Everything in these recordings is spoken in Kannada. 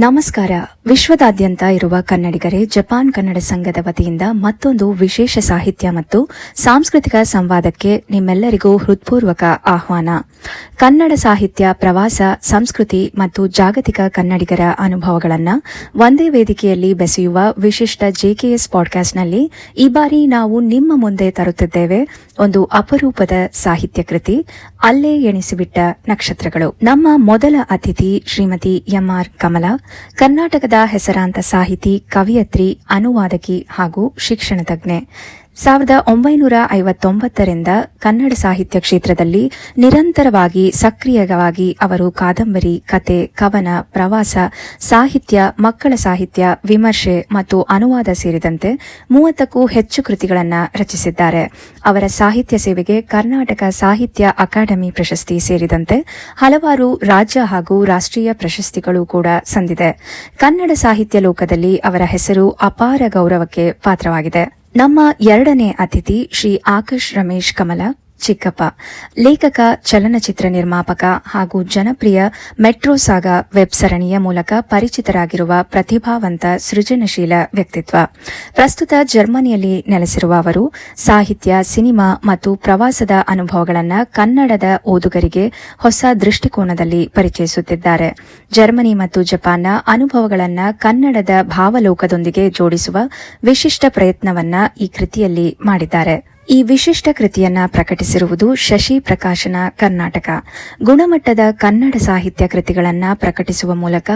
ನಮಸ್ಕಾರ. ವಿಶ್ವದಾದ್ಯಂತ ಇರುವ ಕನ್ನಡಿಗರೇ, ಜಪಾನ್ ಕನ್ನಡ ಸಂಘದ ವತಿಯಿಂದ ಮತ್ತೊಂದು ವಿಶೇಷ ಸಾಹಿತ್ಯ ಮತ್ತು ಸಾಂಸ್ಕೃತಿಕ ಸಂವಾದಕ್ಕೆ ನಿಮ್ಮೆಲ್ಲರಿಗೂ ಹೃತ್ಪೂರ್ವಕ ಆಹ್ವಾನ. ಕನ್ನಡ ಸಾಹಿತ್ಯ, ಪ್ರವಾಸ, ಸಂಸ್ಕೃತಿ ಮತ್ತು ಜಾಗತಿಕ ಕನ್ನಡಿಗರ ಅನುಭವಗಳನ್ನು ಒಂದೇ ವೇದಿಕೆಯಲ್ಲಿ ಬೆಸೆಯುವ ವಿಶಿಷ್ಟ ಜೆಕೆಎಸ್ ಪಾಡ್ಕಾಸ್ಟ್ನಲ್ಲಿ ಈ ಬಾರಿ ನಾವು ನಿಮ್ಮ ಮುಂದೆ ತರುತ್ತಿದ್ದೇವೆ ಒಂದು ಅಪರೂಪದ ಸಾಹಿತ್ಯ ಕೃತಿ, ಅಲ್ಲೇ ಎಣಿಸಿಬಿಟ್ಟ ನಕ್ಷತ್ರಗಳು. ನಮ್ಮ ಮೊದಲ ಅತಿಥಿ ಶ್ರೀಮತಿ ಎಂಆರ್ ಕಮಲಾ, ಕರ್ನಾಟಕದ ಹೆಸರಾಂತ ಸಾಹಿತಿ, ಕವಿಯತ್ರಿ, ಅನುವಾದಕಿ ಹಾಗೂ ಶಿಕ್ಷಣ ತಜ್ಞೆ. 1959ರಿಂದ ಕನ್ನಡ ಸಾಹಿತ್ಯ ಕ್ಷೇತ್ರದಲ್ಲಿ ನಿರಂತರವಾಗಿ ಸಕ್ರಿಯವಾಗಿ ಅವರು ಕಾದಂಬರಿ, ಕತೆ, ಕವನ, ಪ್ರವಾಸ, ಸಾಹಿತ್ಯ, ಮಕ್ಕಳ ಸಾಹಿತ್ಯ, ವಿಮರ್ಶೆ ಮತ್ತು ಅನುವಾದ ಸೇರಿದಂತೆ 30ಕ್ಕೂ ಹೆಚ್ಚು ಕೃತಿಗಳನ್ನು ರಚಿಸಿದ್ದಾರೆ. ಅವರ ಸಾಹಿತ್ಯ ಸೇವೆಗೆ ಕರ್ನಾಟಕ ಸಾಹಿತ್ಯ ಅಕಾಡೆಮಿ ಪ್ರಶಸ್ತಿ ಸೇರಿದಂತೆ ಹಲವಾರು ರಾಜ್ಯ ಹಾಗೂ ರಾಷ್ಟ್ರೀಯ ಪ್ರಶಸ್ತಿಗಳು ಕೂಡ ಸಂದಿದೆ. ಕನ್ನಡ ಸಾಹಿತ್ಯ ಲೋಕದಲ್ಲಿ ಅವರ ಹೆಸರು ಅಪಾರ ಗೌರವಕ್ಕೆ ಪಾತ್ರವಾಗಿದೆ. ನಮ್ಮ ಎರಡನೇ ಅತಿಥಿ ಶ್ರೀ ಆಕಾಶ್ ರಮೇಶ್ ಕಮಲ ಚಿಕ್ಕಪ್ಪ, ಲೇಖಕ, ಚಲನಚಿತ್ರ ನಿರ್ಮಾಪಕ ಹಾಗೂ ಜನಪ್ರಿಯ ಮೆಟ್ರೋ ಸಾಗಾ ವೆಬ್ ಸರಣಿಯ ಮೂಲಕ ಪರಿಚಿತರಾಗಿರುವ ಪ್ರತಿಭಾವಂತ ಸೃಜನಶೀಲ ವ್ಯಕ್ತಿತ್ವ. ಪ್ರಸ್ತುತ ಜರ್ಮನಿಯಲ್ಲಿ ನೆಲೆಸಿರುವ ಅವರು ಸಾಹಿತ್ಯ, ಸಿನಿಮಾ ಮತ್ತು ಪ್ರವಾಸದ ಅನುಭವಗಳನ್ನು ಕನ್ನಡದ ಓದುಗರಿಗೆ ಹೊಸ ದೃಷ್ಟಿಕೋನದಲ್ಲಿ ಪರಿಚಯಿಸುತ್ತಿದ್ದಾರೆ. ಜರ್ಮನಿ ಮತ್ತು ಜಪಾನ್ನ ಅನುಭವಗಳನ್ನು ಕನ್ನಡದ ಭಾವಲೋಕದೊಂದಿಗೆ ಜೋಡಿಸುವ ವಿಶಿಷ್ಟ ಪ್ರಯತ್ನವನ್ನ ಈ ಕೃತಿಯಲ್ಲಿ ಮಾಡಿದ್ದಾರೆ. ಈ ವಿಶಿಷ್ಟ ಕೃತಿಯನ್ನ ಪ್ರಕಟಿಸಿರುವುದು ಶಶಿ ಪ್ರಕಾಶನ ಕರ್ನಾಟಕ. ಗುಣಮಟ್ಟದ ಕನ್ನಡ ಸಾಹಿತ್ಯ ಕೃತಿಗಳನ್ನು ಪ್ರಕಟಿಸುವ ಮೂಲಕ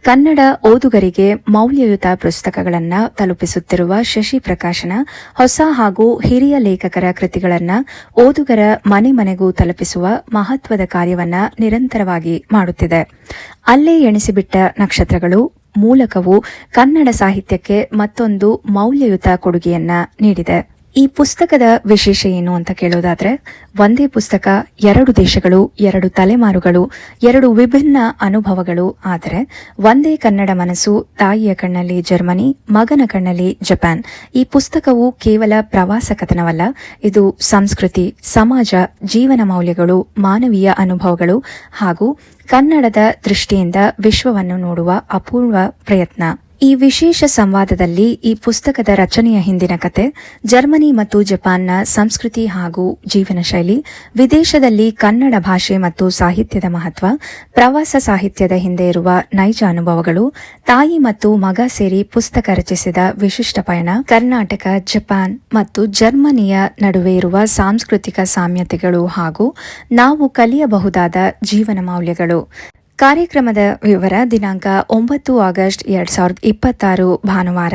ಕನ್ನಡ ಓದುಗರಿಗೆ ಮೌಲ್ಯಯುತ ಪುಸ್ತಕಗಳನ್ನು ತಲುಪಿಸುತ್ತಿರುವ ಶಶಿ ಪ್ರಕಾಶನ ಹೊಸ ಹಾಗೂ ಹಿರಿಯ ಲೇಖಕರ ಕೃತಿಗಳನ್ನು ಓದುಗರ ಮನೆ ಮನೆಗೂ ತಲುಪಿಸುವ ಮಹತ್ವದ ಕಾರ್ಯವನ್ನ ನಿರಂತರವಾಗಿ ಮಾಡುತ್ತಿದೆ. ಅಲ್ಲೇ ಎಣಿಸಿಬಿಟ್ಟ ನಕ್ಷತ್ರಗಳು ಮೂಲಕವೂ ಕನ್ನಡ ಸಾಹಿತ್ಯಕ್ಕೆ ಮತ್ತೊಂದು ಮೌಲ್ಯಯುತ ಕೊಡುಗೆಯನ್ನ ನೀಡಿದೆ. ಈ ಪುಸ್ತಕದ ವಿಶೇಷ ಏನು ಅಂತ ಕೇಳೋದಾದ್ರೆ, ಒಂದೇ ಪುಸ್ತಕ, 2 ದೇಶಗಳು, 2 ತಲೆಮಾರುಗಳು, 2 ವಿಭಿನ್ನ ಅನುಭವಗಳು. ಆದರೆ ಒಂದೇ ಕನ್ನಡ ಮನಸ್ಸು, ತಾಯಿಯ ಕಣ್ಣಲ್ಲಿ ಜರ್ಮನಿ, ಮಗನ ಕಣ್ಣಲ್ಲಿ ಜಪಾನ್. ಈ ಪುಸ್ತಕವು ಕೇವಲ ಪ್ರವಾಸ ಕಥನವಲ್ಲ, ಇದು ಸಂಸ್ಕೃತಿ, ಸಮಾಜ, ಜೀವನ ಮೌಲ್ಯಗಳು, ಮಾನವೀಯ ಅನುಭವಗಳು ಹಾಗೂ ಕನ್ನಡದ ದೃಷ್ಟಿಯಿಂದ ವಿಶ್ವವನ್ನು ನೋಡುವ ಅಪೂರ್ವ ಪ್ರಯತ್ನ. ಈ ವಿಶೇಷ ಸಂವಾದದಲ್ಲಿ ಈ ಪುಸ್ತಕದ ರಚನೆಯ ಹಿಂದಿನ ಕತೆ, ಜರ್ಮನಿ ಮತ್ತು ಜಪಾನ್ನ ಸಂಸ್ಕೃತಿ ಹಾಗೂ ಜೀವನ ಶೈಲಿ, ವಿದೇಶದಲ್ಲಿ ಕನ್ನಡ ಭಾಷೆ ಮತ್ತು ಸಾಹಿತ್ಯದ ಮಹತ್ವ, ಪ್ರವಾಸ ಸಾಹಿತ್ಯದ ಹಿಂದೆ ಇರುವ ನೈಜ ಅನುಭವಗಳು, ತಾಯಿ ಮತ್ತು ಮಗ ಸೇರಿ ಪುಸ್ತಕ ರಚಿಸಿದ ವಿಶಿಷ್ಟ ಪಯಣ, ಕರ್ನಾಟಕ, ಜಪಾನ್ ಮತ್ತು ಜರ್ಮನಿಯ ನಡುವೆ ಇರುವ ಸಾಂಸ್ಕೃತಿಕ ಸಾಮ್ಯತೆಗಳು ಹಾಗೂ ನಾವು ಕಲಿಯಬಹುದಾದ ಜೀವನ ಮೌಲ್ಯಗಳು. ಕಾರ್ಯಕ್ರಮದ ವಿವರ: ದಿನಾಂಕ 9 ಆಗಸ್ಟ್ 2026 ಭಾನುವಾರ,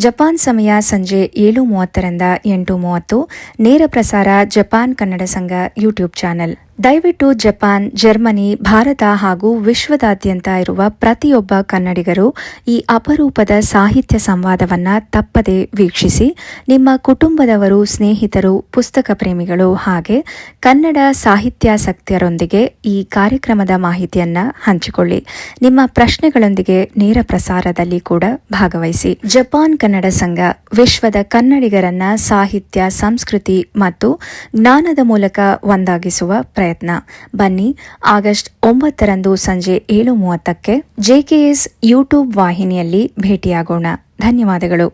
ಜಪಾನ್ ಸಮಯ ಸಂಜೆ 7:30ರಿಂದ 8:30. ನೇರ ಪ್ರಸಾರ ಜಪಾನ್ ಕನ್ನಡ ಸಂಘ ಯೂಟ್ಯೂಬ್ ಚಾನೆಲ್. ದಯವಿಟ್ಟು ಜಪಾನ್, ಜರ್ಮನಿ, ಭಾರತ ಹಾಗೂ ವಿಶ್ವದಾದ್ಯಂತ ಇರುವ ಪ್ರತಿಯೊಬ್ಬ ಕನ್ನಡಿಗರು ಈ ಅಪರೂಪದ ಸಾಹಿತ್ಯ ಸಂವಾದವನ್ನ ತಪ್ಪದೆ ವೀಕ್ಷಿಸಿ. ನಿಮ್ಮ ಕುಟುಂಬದವರು, ಸ್ನೇಹಿತರು, ಪುಸ್ತಕ ಪ್ರೇಮಿಗಳು ಹಾಗೆ ಕನ್ನಡ ಸಾಹಿತ್ಯಾಸಕ್ತರೊಂದಿಗೆ ಈ ಕಾರ್ಯಕ್ರಮದ ಮಾಹಿತಿಯನ್ನ ಹಂಚಿಕೊಳ್ಳಿ. ನಿಮ್ಮ ಪ್ರಶ್ನೆಗಳೊಂದಿಗೆ ನೇರ ಪ್ರಸಾರದಲ್ಲಿ ಕೂಡ ಭಾಗವಹಿಸಿ. ಜಪಾನ್ ಕನ್ನಡ ಸಂಘ ವಿಶ್ವದ ಕನ್ನಡಿಗರನ್ನ ಸಾಹಿತ್ಯ, ಸಂಸ್ಕೃತಿ ಮತ್ತು ಜ್ಞಾನದ ಮೂಲಕ ಒಂದಾಗಿಸುವ ಪ್ರಯತ್ನ. ಬನ್ನಿ, ಆಗಸ್ಟ್ 9ರಂದು ಸಂಜೆ 7:30ಕ್ಕೆ ಜೆಕೆಎಸ್ ಯೂಟ್ಯೂಬ್ ವಾಹಿನಿಯಲ್ಲಿ ಭೇಟಿಯಾಗೋಣ. ಧನ್ಯವಾದಗಳು.